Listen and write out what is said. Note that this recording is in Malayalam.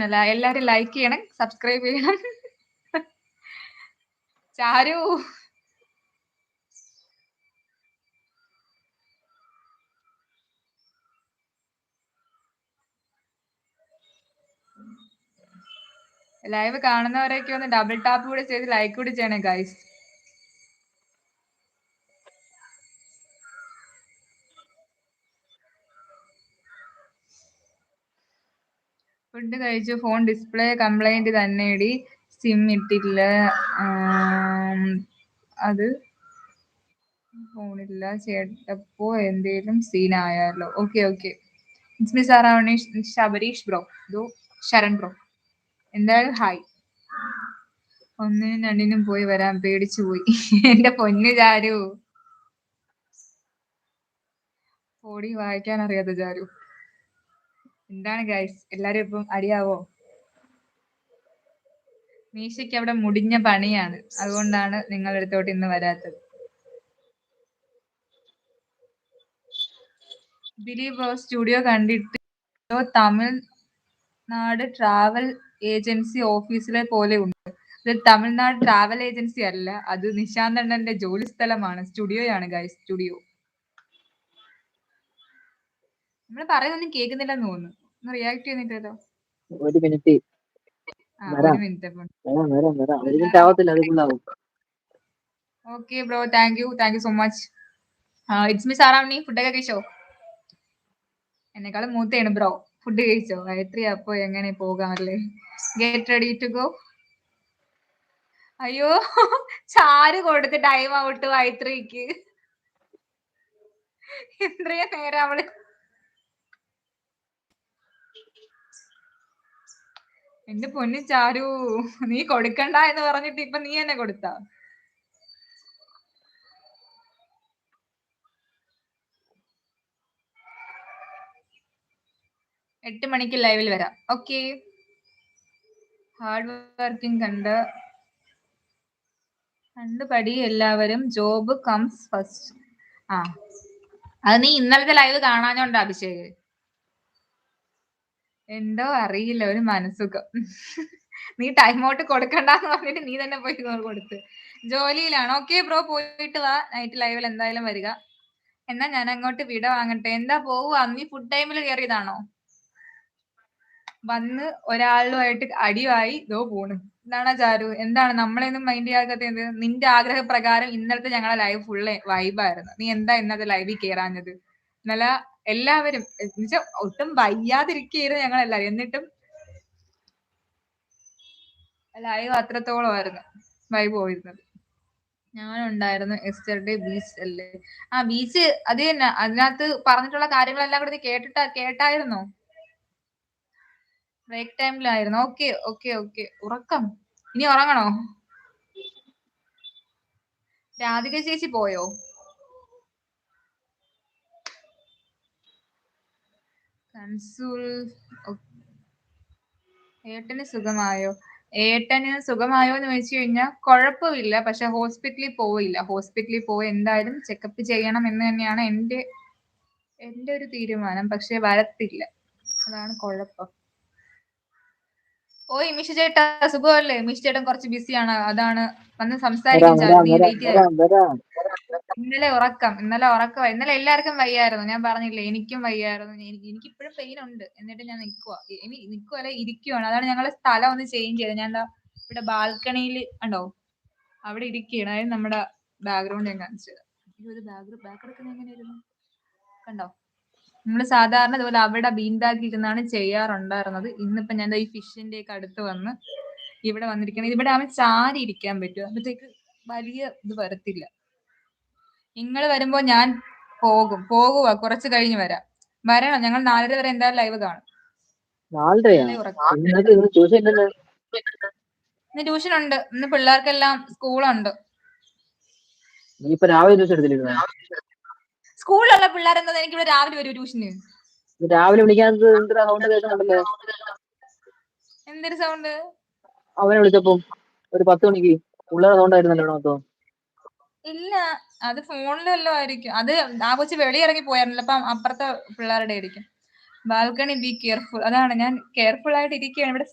അല്ല എല്ലാരും ലൈക്ക് ചെയ്യണം, സബ്സ്ക്രൈബ് ചെയ്യണം. ചാരു ലൈവ് കാണുന്നവരൊക്കെ ഒന്ന് ഡബിൾ ടാപ്പ് കൂടി ചെയ്ത് ലൈക്ക് കൂടി ചെയ്യണേ ഗൈസ്. ഫുഡ് കഴിച്ചു. ഫോൺ ഡിസ്പ്ലേ കംപ്ലൈന്റ് തന്നെയടി, സിം ഇട്ടില്ല. അത് ഫോണില്ല ചേട്ടപ്പോ എന്തേലും സീനായാലോ? Okay okay. ഇറ്റ്സ് മീ സറൗണ്ടീഷ് ശബരീഷ് ബ്രോ. ശരൺ ബ്രോ. എന്തായാലും ഹായ്. ഒന്നിനും രണ്ടിനും പോയി വരാൻ പേടിച്ചു പോയി. എന്റെ പൊന്നു ചാരു. ഓടി വായിക്കാൻ അറിയാത്ത ചാരു. എന്താണ് ഗൈസ്, എല്ലാരും ഇപ്പം അടിയാവോ? മീശയ്ക്ക് അവിടെ മുടിഞ്ഞ പണിയാണ്, അതുകൊണ്ടാണ് നിങ്ങളുടെ അടുത്തോട്ട് ഇന്ന് വരാത്തത്. ദിലീപ് സ്റ്റുഡിയോ കണ്ടിട്ട് തമിഴ്നാട് ട്രാവൽ ഏജൻസി ഓഫീസിലെ പോലെ ഉണ്ട്. ഇത് തമിഴ്നാട് ട്രാവൽ ഏജൻസി അല്ല, അത് നിശാന്ത് അണ്ണന്റെ ജോലി സ്ഥലമാണ്. സ്റ്റുഡിയോയാണ് ഗൈസ്, സ്റ്റുഡിയോ. നമ്മൾ പറയുന്നൊന്നും കേൾക്കുന്നില്ലെന്ന് തോന്നുന്നു. ഒന്ന് റിയാക്ട് ചെയ്യുന്നില്ലല്ലോ. ഒരു മിനിറ്റ്. ഒരു മിനിറ്റ് ആവത്തില്ല, അതുകൊണ്ടാവും. Okay bro, thank you so much. It's me സാറാവണി. ഫുഡൊക്കെ കഴിച്ചോ? എന്നെക്കാളും മൂത്തയാണ് ബ്രോ. ഫുഡ് കഴിച്ചോ? ഗായത്രി അപ്പൊ എങ്ങനെ പോകാമല്ലേ? Get ready to go. അയ്യോ, ചാര് കൊടുത്ത് ടൈം ഔട്ട് ഗായത്രിക്ക്. ഇത്രയും നേരം അവള് എന്റെ പൊന്നു ചാരു, നീ കൊടുക്കണ്ട എന്ന് പറഞ്ഞിട്ട് ഇപ്പൊ നീ എന്നെ കൊടുത്ത. എട്ട് മണിക്ക് ലൈവിൽ വരാം. ഓക്കെ. ഹാർഡ് വർക്കിംഗ് കണ്ടുപടി എല്ലാവരും. Job comes first. അത് നീ ഇന്നലത്തെ ലൈവ് കാണാഞ്ഞോണ്ടാ അഭിഷേക്. എന്തോ അറിയില്ല, ഒരു മനസുഖം. നീ ടൈം ഔട്ട് കൊടുക്കണ്ടെന്ന് പറഞ്ഞിട്ട് നീ തന്നെ പോയി കൊടുത്ത്. ജോലിയിലാണ്. ഓക്കെ ബ്രോ, പോയിട്ട് വാ. നൈറ്റ് ലൈവിൽ എന്തായാലും വരിക. എന്നാ ഞാൻ അങ്ങോട്ട് വിട വാങ്ങട്ടെ. എന്താ പോവുക? നീ ഫുഡ് ടൈമിൽ കയറിയതാണോ? വന്ന് ഒരാളുമായിട്ട് അടിയായി പോണ്. എന്താണ് ചാരു, എന്താണ് നമ്മളെയൊന്നും മൈൻഡ് ചെയ്യാത്തത്? നിന്റെ ആഗ്രഹപ്രകാരം ഇന്നലത്തെ ഞങ്ങളെ ലൈവ് ഫുള്ള് വൈബായിരുന്നു. നീ എന്താ ഇന്നത്തെ ലൈവിൽ കയറാഞ്ഞത്? ഇന്നലെ എല്ലാവരും ഒട്ടും വയ്യാതിരിക്കുകയായിരുന്നു ഞങ്ങളെല്ലാവരും, എന്നിട്ടും ലൈവ് അത്രത്തോളമായിരുന്നു വൈബ് പോയിരുന്നത്. ഞാനുണ്ടായിരുന്നു എസ്റ്റർഡേ ബീച്ച് അല്ലേ? ബീച്ച് അത് തന്നെ. അതിനകത്ത് പറഞ്ഞിട്ടുള്ള കാര്യങ്ങളെല്ലാം കൂടെ കേട്ടായിരുന്നോ? ബ്രേക്ക് ടൈമിലായിരുന്നു. Okay okay okay. ഉറക്കം, ഇനി ഉറങ്ങണോ? രാധിക ചേച്ചി പോയോ? കൺസൂൾ. ഏട്ടന് സുഖമായോ? ഏട്ടന് സുഖമായോ എന്ന് ചോദിച്ചു കഴിഞ്ഞാൽ കുഴപ്പമില്ല, പക്ഷെ ഹോസ്പിറ്റലിൽ പോയില്ല. ഹോസ്പിറ്റലിൽ പോയി എന്തായാലും ചെക്കപ്പ് ചെയ്യണം എന്ന് തന്നെയാണ് എന്റെ ഒരു തീരുമാനം. പക്ഷെ വരത്തില്ല, അതാണ് കുഴപ്പം. ഓയ് മിഷ ചേട്ടാ, സുഖമല്ലേ? മിഷ ചേട്ടൻ കുറച്ച് ബിസിയാണ്, അതാണ് വന്ന് സംസാരിക്കും. ഇന്നലെ ഉറക്കം. ഇന്നലെ എല്ലാവർക്കും വയ്യായിരുന്നു, ഞാൻ പറഞ്ഞില്ലേ. എനിക്കും വയ്യായിരുന്നു. എനിക്കിപ്പോഴും പെയിൻ ഉണ്ട്, എന്നിട്ട് ഞാൻ നിൽക്കുവല്ല, ഇരിക്കുവാണ്. അതാണ് ഞങ്ങളെ സ്ഥലം ഒന്ന് ചേഞ്ച് ചെയ്തത്. ഞാൻ ഇവിടെ ബാൽക്കണിയിൽ ഉണ്ടോ, അവിടെ ഇരിക്കുകയാണ്. അതായത് നമ്മുടെ ബാക്ക്ഗ്രൗണ്ട് ഞാൻ കാണിച്ചത്. ബാക്ക് എങ്ങനെയായിരുന്നു കണ്ടോ? നമ്മള് സാധാരണ ഇതുപോലെ അവിടെ ബീൻ ബാഗ് ഇരുന്നാണ് ചെയ്യാറുണ്ടായിരുന്നത്. ഇന്നിപ്പോ ഞാൻ ഈ ഫിഷിന്റെ ഒക്കെ അടുത്ത് വന്ന് ഇവിടെ വന്നിരിക്കുന്നത്. ഇവിടെ അവൻ ചാരി ഇരിക്കാൻ പറ്റും, അപ്പത്തേക്ക് വലിയ ഇത് വരത്തില്ല. നിങ്ങൾ വരുമ്പോ ഞാൻ പോകുക, കുറച്ച് കഴിഞ്ഞ് വരണം. ഞങ്ങൾ 4:30 വരെ എന്തായാലും ലൈവ് കാണും. ഇന്ന് ട്യൂഷൻ ഉണ്ട്. ഇന്ന് പിള്ളേർക്കെല്ലാം സ്കൂളുണ്ട്. സ്കൂളിലുള്ള പിള്ളേരെന്താ എനിക്കിവിടെ രാവിലെ വരും ട്യൂഷന്. രാവിലെ വിളിക്കാത്തത് എന്തൊരു സൗണ്ട്? അവനെ വിളിച്ചപ്പോ ഒരു 10 മണിക്ക് പിള്ളേരെ സൗണ്ടായിരുന്നല്ലോ മൊത്തം. ഇല്ല, അത് ഫോണിലെല്ലോ ആയിരിക്കും. അത് ആ കൊച്ചു വെളിയിറങ്ങി പോയായിരുന്നല്ലോ, അപ്പം അപ്പുറത്തെ പിള്ളേരുടെ ആയിരിക്കും. Balcony be careful. അതാണ് ഞാൻ കെയർഫുൾ ആയിട്ട് ഇരിക്കുകയാണ് ഇവിടെ